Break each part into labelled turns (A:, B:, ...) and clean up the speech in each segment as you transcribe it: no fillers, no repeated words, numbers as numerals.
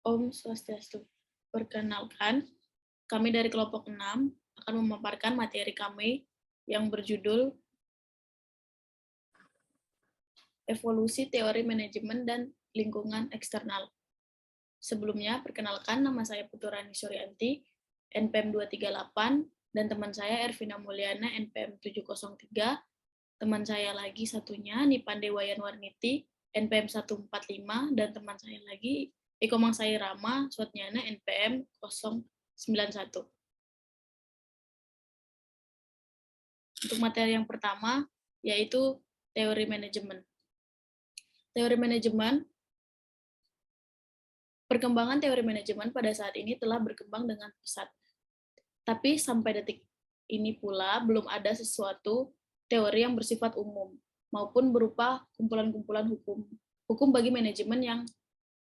A: Om Swastiastu. Perkenalkan, kami dari kelompok 6 akan memaparkan materi kami yang berjudul Evolusi Teori Manajemen dan Lingkungan Eksternal. Sebelumnya, perkenalkan nama saya Puturani Suryanti, NPM 238, dan teman saya Ervina Mulyana, NPM 703, teman saya lagi satunya Nipande Wayan Warniti, NPM 145, dan teman saya lagi Iko Mangsai Rama, Swatnyana, NPM 091. Untuk materi yang pertama, yaitu teori manajemen. Teori manajemen, perkembangan teori manajemen pada saat ini telah berkembang dengan pesat. Tapi sampai detik ini pula belum ada sesuatu teori yang bersifat umum, maupun berupa kumpulan-kumpulan hukum bagi manajemen yang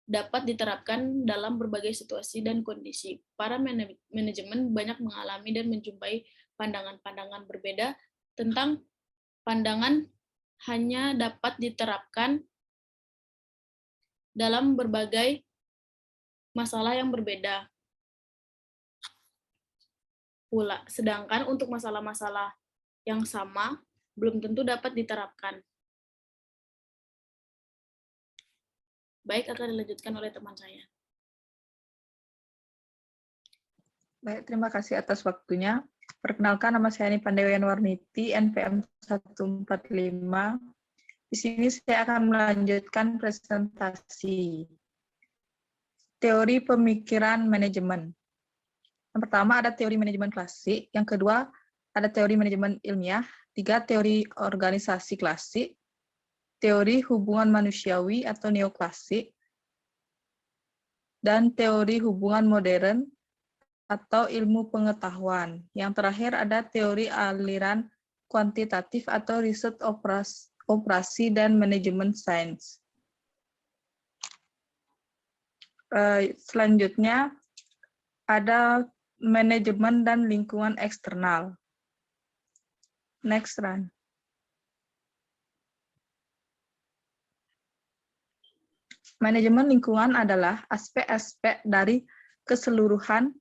A: dapat diterapkan dalam berbagai situasi dan kondisi. Para manajemen banyak mengalami dan menjumpai pandangan-pandangan berbeda tentang pandangan hanya dapat diterapkan dalam berbagai masalah yang berbeda pula. Sedangkan untuk masalah-masalah yang sama belum tentu dapat diterapkan. Baik, akan dilanjutkan oleh teman saya.
B: Baik, terima kasih atas waktunya. Perkenalkan, nama saya Nipande Wayan Warniti, NPM 145. Di sini saya akan melanjutkan presentasi teori pemikiran manajemen. Yang pertama ada teori manajemen klasik, yang kedua ada teori manajemen ilmiah, tiga teori organisasi klasik, teori hubungan manusiawi atau neoklasik, dan teori hubungan modern atau ilmu pengetahuan. Yang terakhir ada teori aliran kuantitatif atau riset operasi dan manajemen sains. Selanjutnya ada manajemen dan lingkungan eksternal. Next run. Manajemen lingkungan adalah aspek-aspek dari keseluruhan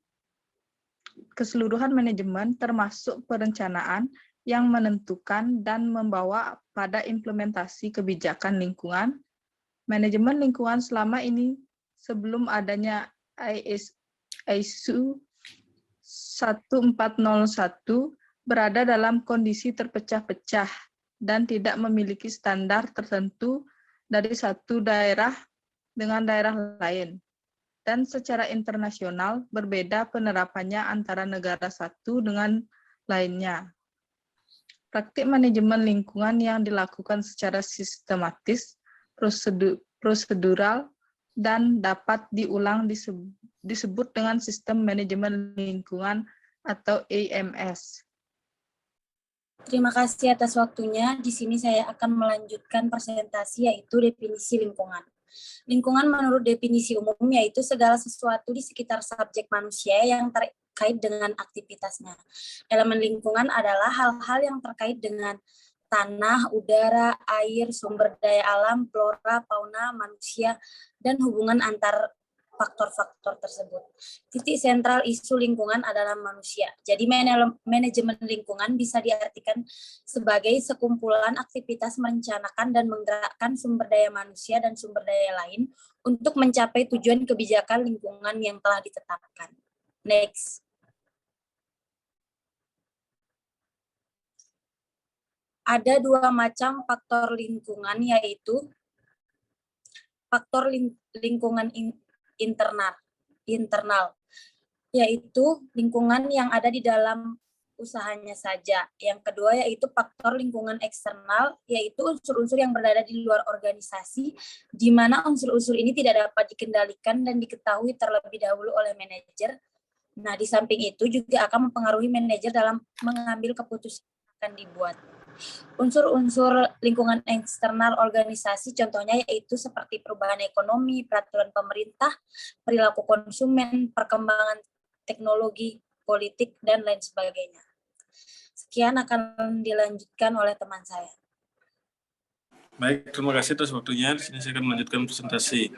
B: manajemen termasuk perencanaan yang menentukan dan membawa pada implementasi kebijakan lingkungan. Manajemen lingkungan selama ini sebelum adanya ISO 1401 berada dalam kondisi terpecah-pecah dan tidak memiliki standar tertentu dari satu daerah dengan daerah lain. Dan secara internasional berbeda penerapannya antara negara satu dengan lainnya. Praktik manajemen lingkungan yang dilakukan secara sistematis, prosedural, dan dapat diulang disebut dengan sistem manajemen lingkungan atau AMS.
C: Terima kasih atas waktunya. Di sini saya akan melanjutkan presentasi yaitu definisi lingkungan. Lingkungan menurut definisi umum yaitu segala sesuatu di sekitar subjek manusia yang terkait dengan aktivitasnya. Elemen lingkungan adalah hal-hal yang terkait dengan tanah, udara, air, sumber daya alam, flora, fauna, manusia, dan hubungan antar faktor-faktor tersebut. Titik sentral isu lingkungan adalah manusia. Jadi manajemen lingkungan bisa diartikan sebagai sekumpulan aktivitas merencanakan dan menggerakkan sumber daya manusia dan sumber daya lain untuk mencapai tujuan kebijakan lingkungan yang telah ditetapkan. Next. Ada dua macam faktor lingkungan, yaitu faktor lingkungan internal, yaitu lingkungan yang ada di dalam usahanya saja. Yang kedua yaitu faktor lingkungan eksternal, yaitu unsur-unsur yang berada di luar organisasi, di mana unsur-unsur ini tidak dapat dikendalikan dan diketahui terlebih dahulu oleh manajer. Nah, di samping itu juga akan mempengaruhi manajer dalam mengambil keputusan yang akan dibuat. Unsur-unsur lingkungan eksternal organisasi contohnya yaitu seperti perubahan ekonomi, peraturan pemerintah, perilaku konsumen, perkembangan teknologi, politik, dan lain sebagainya. Sekian akan dilanjutkan oleh teman saya.
D: Baik, terima kasih atas waktunya. Di sini saya akan melanjutkan presentasi.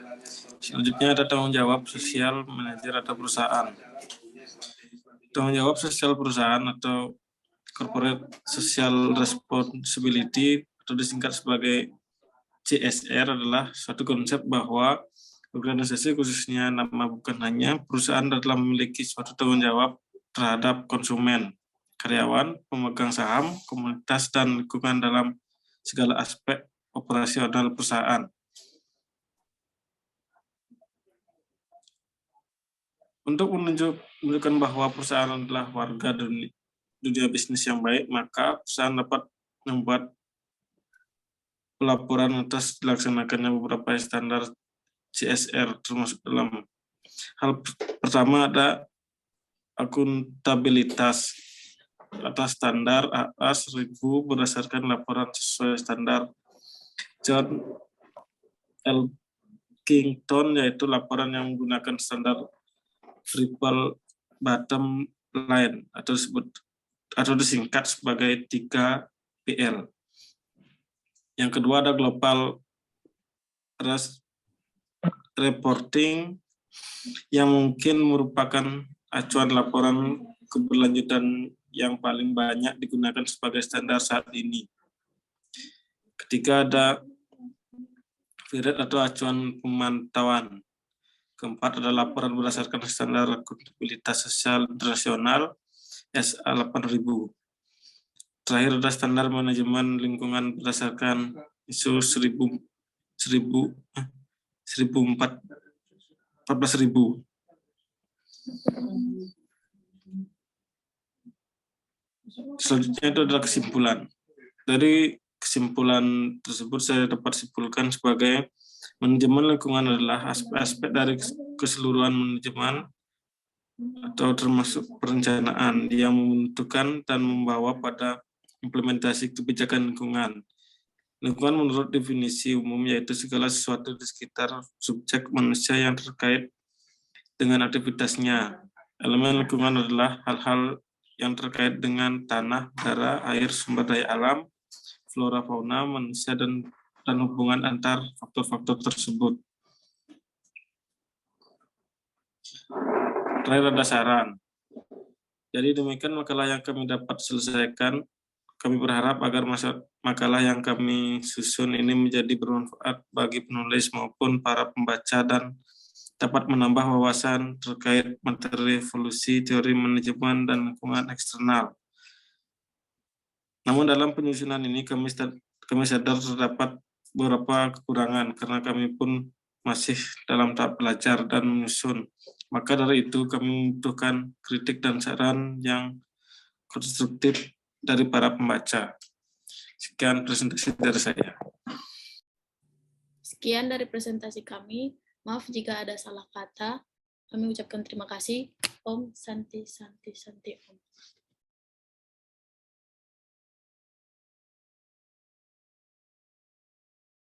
D: Selanjutnya ada tanggung jawab sosial manajer atau perusahaan. Tanggung jawab sosial perusahaan atau Corporate Social Responsibility atau disingkat sebagai CSR adalah suatu konsep bahwa organisasi, khususnya nama bukan hanya perusahaan, dalam memiliki suatu tanggung jawab terhadap konsumen, karyawan, pemegang saham, komunitas, dan lingkungan dalam segala aspek operasional perusahaan. Untuk menunjukkan bahwa perusahaan adalah warga dunia bisnis yang baik, maka perusahaan dapat membuat pelaporan atas dilaksanakannya beberapa standar CSR, termasuk dalam hal pertama ada akuntabilitas atas standar AA1000 berdasarkan laporan sesuai standar John Elkington, yaitu laporan yang menggunakan standar triple bottom line atau disingkat sebagai 3PL. Yang kedua ada global reporting yang mungkin merupakan acuan laporan keberlanjutan yang paling banyak digunakan sebagai standar saat ini. Ketiga ada VRET atau acuan pemantauan. Keempat ada laporan berdasarkan standar akuntabilitas sosial internasional SA8000. Terakhir ada standar manajemen lingkungan berdasarkan ISO 14000. Selanjutnya itu adalah kesimpulan. Dari kesimpulan tersebut saya dapat simpulkan sebagai manajemen lingkungan adalah aspek-aspek dari keseluruhan manajemen atau termasuk perencanaan yang menentukan dan membawa pada implementasi kebijakan lingkungan. Lingkungan menurut definisi umum yaitu segala sesuatu di sekitar subjek manusia yang terkait dengan aktivitasnya. Elemen lingkungan adalah hal-hal yang terkait dengan tanah, udara, air, sumber daya alam, flora, fauna, manusia, dan hubungan antar faktor-faktor tersebut. Terakhir ada saran. Jadi demikian makalah yang kami dapat selesaikan. Kami berharap agar makalah yang kami susun ini menjadi bermanfaat bagi penulis maupun para pembaca dan dapat menambah wawasan terkait materi evolusi, teori manajemen, dan lingkungan eksternal. Namun dalam penyusunan ini kami sadar terdapat beberapa kekurangan karena kami pun masih dalam tahap belajar dan menyusun. Maka dari itu kami membutuhkan kritik dan saran yang konstruktif dari para pembaca. Sekian presentasi dari saya.
A: Sekian dari presentasi kami. Maaf jika ada salah kata. Kami ucapkan terima kasih. Om Santi Santi Santi Om.